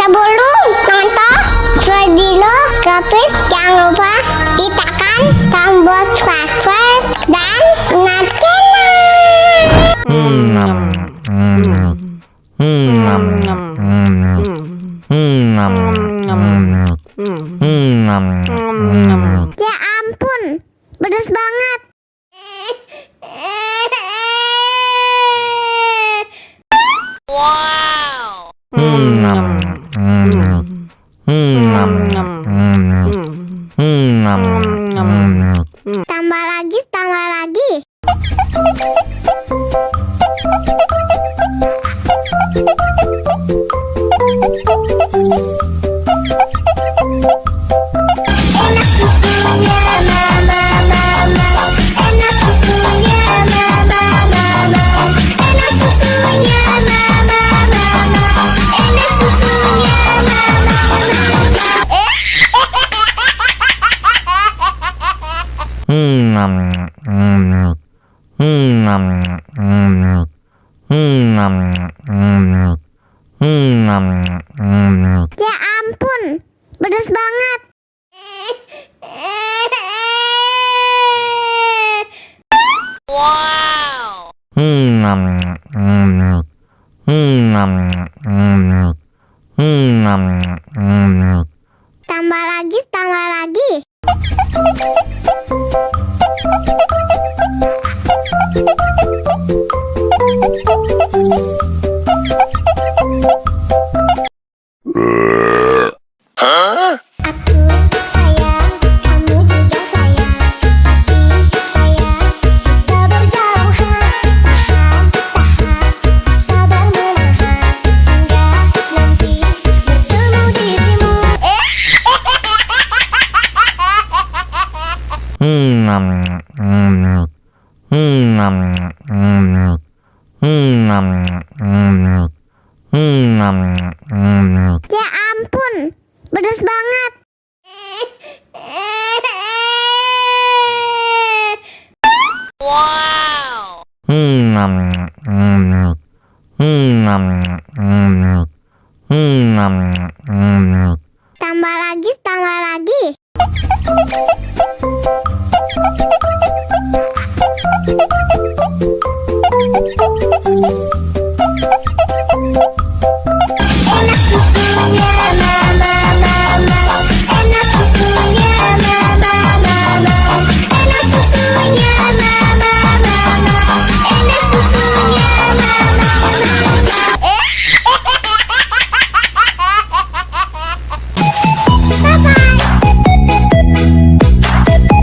Sebelum nonton video Kepit, jangan lupa ditekan tombol subscribe dan ya ampun, pedas banget. Wow. Tambah lagi, tambah lagi. Enak susunya mama, enak susunya mama, enak susunya mama, enak susunya Ya ampun, pedas banget. Wow. Tambah lagi, tambah lagi. Aku sayang, kamu juga sayang, tapi sayang kita berjauhan. Tahan, sabar menahan, hingga nanti bertemu dirimu. Ya ampun, pedas banget. Wow. Tambah lagi, tambah lagi.